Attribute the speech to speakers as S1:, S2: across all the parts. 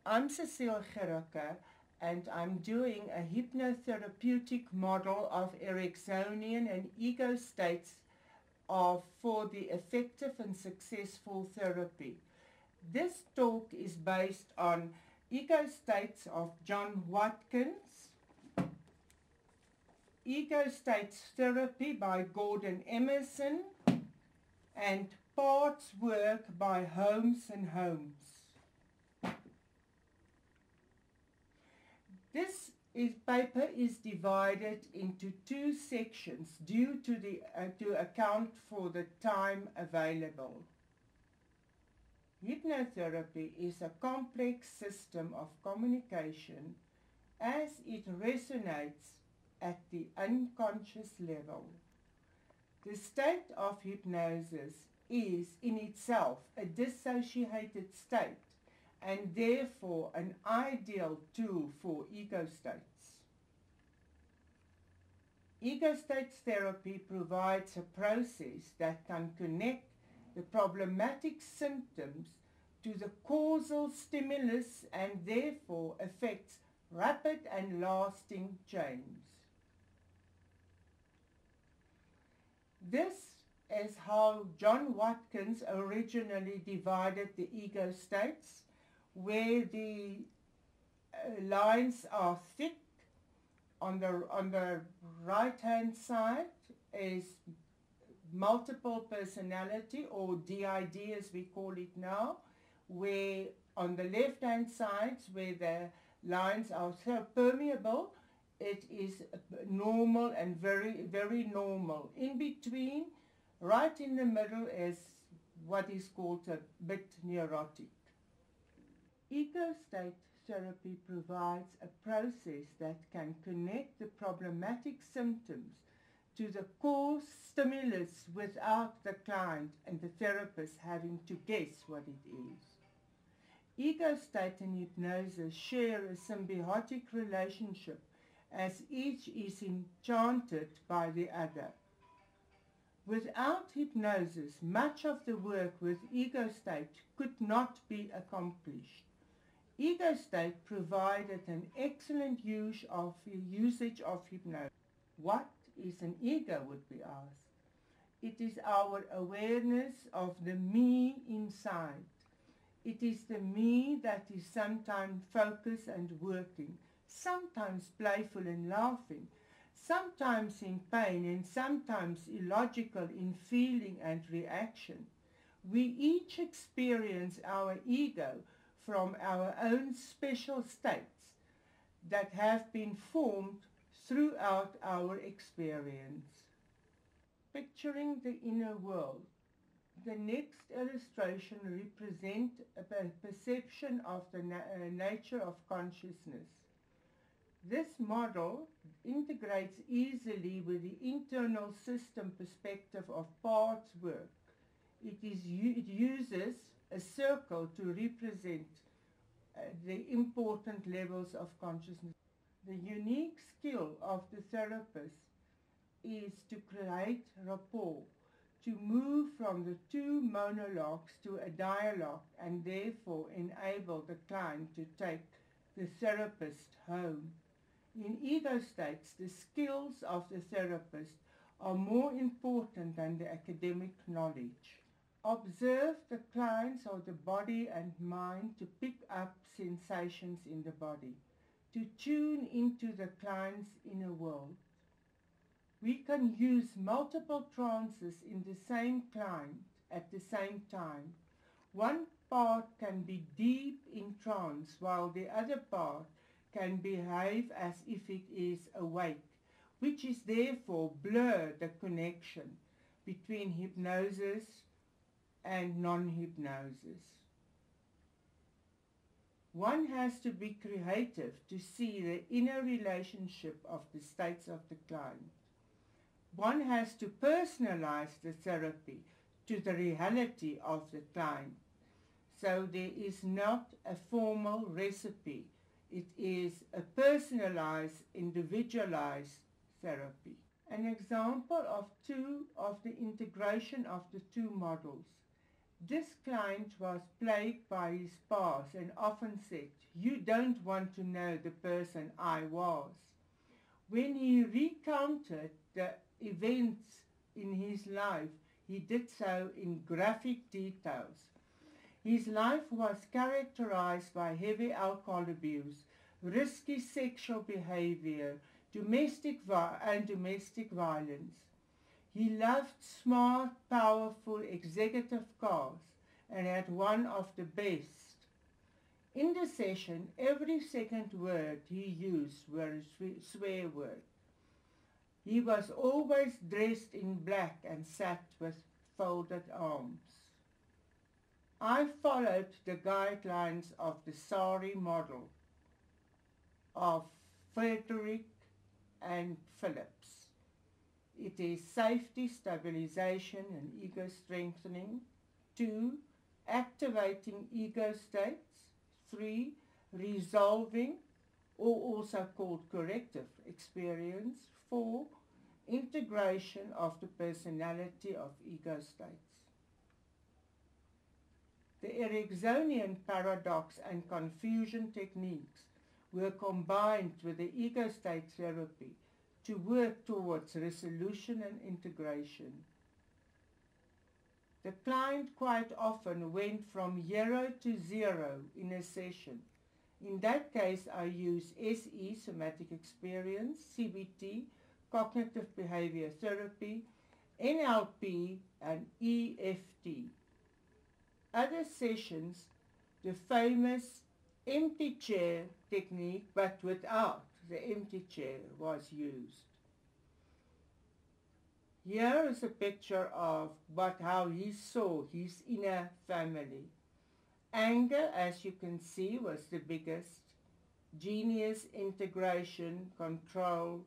S1: I'm Cecile Gericke, and I'm doing a hypnotherapeutic model of Ericksonian and ego states for the effective and successful therapy. This talk is based on ego states of John Watkins, ego states therapy by Gordon Emerson, and parts work by Holmes and Holmes. This paper is divided into two sections due to account for the time available. Hypnotherapy is a complex system of communication as it resonates at the unconscious level. The state of hypnosis is in itself a dissociated state and therefore an ideal tool for ego states. Ego states therapy provides a process that can connect the problematic symptoms to the causal stimulus and therefore affects rapid and lasting change. This is how John Watkins originally divided the ego states, where the lines are thick. On the right-hand side is multiple personality, or DID as we call it now, where on the left-hand side, where the lines are so permeable, it is normal and very, very normal. In between, right in the middle, is what is called a bit neurotic. Ego state therapy provides a process that can connect the problematic symptoms to the cause stimulus without the client and the therapist having to guess what it is. Ego state and hypnosis share a symbiotic relationship as each is enchanted by the other. Without hypnosis, much of the work with ego state could not be accomplished. Ego state provided an excellent usage of hypnosis. What is an ego, would be asked? It is our awareness of the me inside. It is the me that is sometimes focused and working, sometimes playful and laughing, sometimes in pain and sometimes illogical in feeling and reaction. We each experience our ego from our own special states that have been formed throughout our experience. Picturing the inner world. The next illustration represents a perception of the nature of consciousness. This model integrates easily with the internal system perspective of parts work. It uses a circle to represent the important levels of consciousness. The unique skill of the therapist is to create rapport, to move from the two monologues to a dialogue and therefore enable the client to take the therapist home. In ego states, the skills of the therapist are more important than the academic knowledge. Observe the clients of the body and mind to pick up sensations in the body, to tune into the client's inner world. We can use multiple trances in the same client at the same time. One part can be deep in trance while the other part can behave as if it is awake, which is therefore blur the connection between hypnosis and non-hypnosis. One has to be creative to see the inner relationship of the states of the client. One has to personalize the therapy to the reality of the client. So there is not a formal recipe. It is a personalized, individualized therapy. An example of the integration of the two models. This client was plagued by his past and often said, "You don't want to know the person I was." When he recounted the events in his life, he did so in graphic details. His life was characterized by heavy alcohol abuse, risky sexual behavior, domestic violence. He loved smart, powerful executive cars and had one of the best. In the session, every second word he used was a swear word. He was always dressed in black and sat with folded arms. I followed the guidelines of the SARI model of Frederick and Phillips. It is safety, stabilization, and ego strengthening. 2. Activating ego states. 3. Resolving, or also called corrective experience. 4. Integration of the personality of ego states. The Ericksonian paradox and confusion techniques were combined with the ego state therapy to work towards resolution and integration. The client quite often went from 0 to 0 in a session. In that case, I use SE, somatic experience, CBT, cognitive behavior therapy, NLP, and EFT. Other sessions, the famous empty chair technique, but without the empty chair, was used. Here is a picture of how he saw his inner family. Anger, as you can see, was the biggest. Genius, integration, control.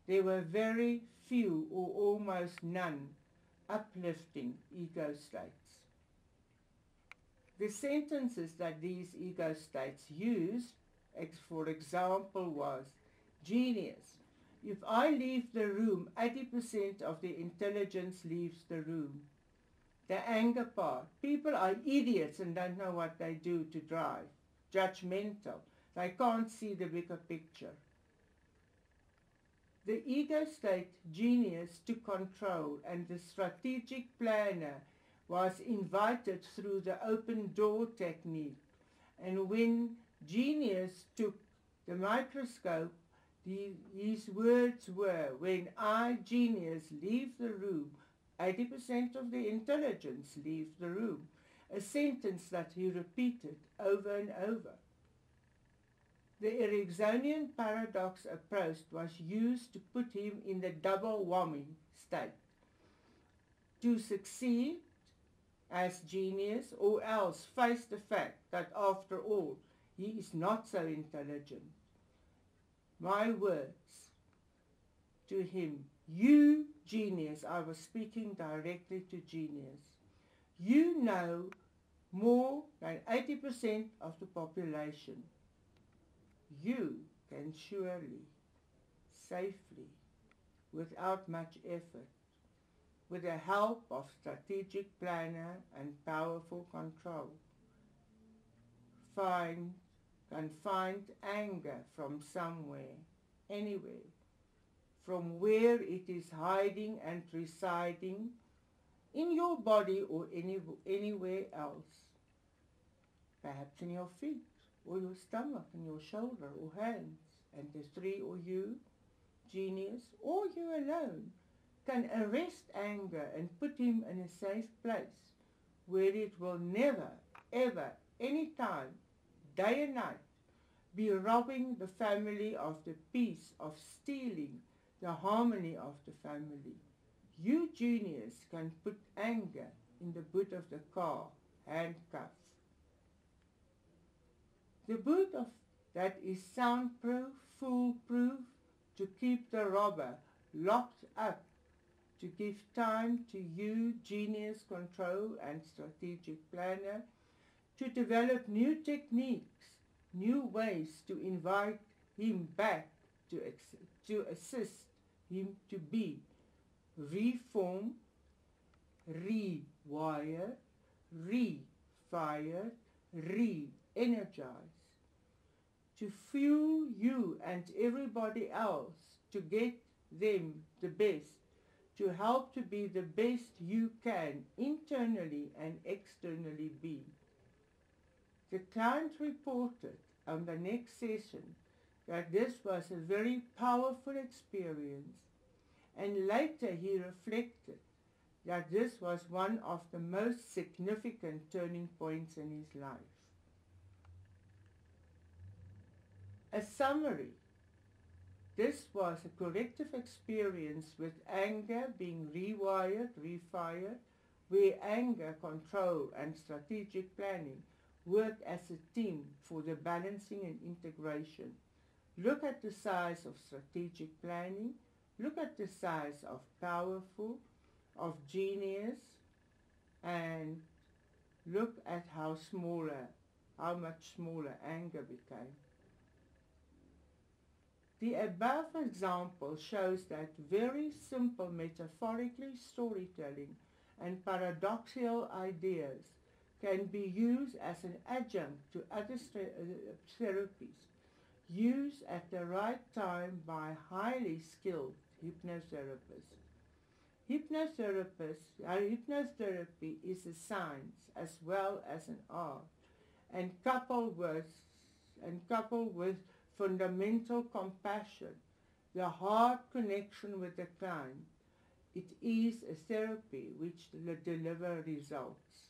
S1: There were very few or almost none uplifting ego states. The sentences that these ego states used, for example, was, "Genius, if I leave the room, 80% of the intelligence leaves the room." The anger part, "People are idiots and don't know what they do to drive." Judgmental, they can't see the bigger picture. The ego state, genius, took control, and the strategic planner was invited through the open door technique. And when genius took the microscope, his words were, "When I, genius, leave the room, 80% of the intelligence leaves the room." A sentence that he repeated over and over. The Ericksonian paradox approach was used to put him in the double whammy state. To succeed as genius, or else face the fact that after all he is not so intelligent. My words to him, "You, genius," I was speaking directly to genius, "you know more than 80% of the population. You can surely, safely, without much effort, with the help of strategic planner and powerful control, can find anger from somewhere, anywhere, from where it is hiding and residing in your body or anywhere else, perhaps in your feet or your stomach and your shoulder or hands." And the three, or you, genius, or you alone, can arrest anger and put him in a safe place where it will never, ever, any time, day and night, be robbing the family of the peace, of stealing the harmony of the family. You, genius, can put anger in the boot of the car, handcuffed. The boot of that is soundproof, foolproof, to keep the robber locked up, to give time to you, genius, control, and strategic planner, to develop new techniques, new ways to invite him back, to assist him to be, reform, rewire, re-fired, re-energized, to fuel you and everybody else, to get them the best, to help to be the best you can internally and externally be. The client reported on the next session that this was a very powerful experience, and later he reflected that this was one of the most significant turning points in his life. A summary. This was a corrective experience with anger being rewired, refired, where anger, control, and strategic planning work as a team for the balancing and integration. Look at the size of strategic planning. Look at the size of powerful, of genius, and look at how much smaller anger became. The above example shows that very simple metaphorically storytelling and paradoxical ideas can be used as an adjunct to other therapies, used at the right time by highly skilled hypnotherapists. Hypnotherapy is a science as well as an art, and coupled with fundamental compassion, the heart connection with the client, it is a therapy which delivers results.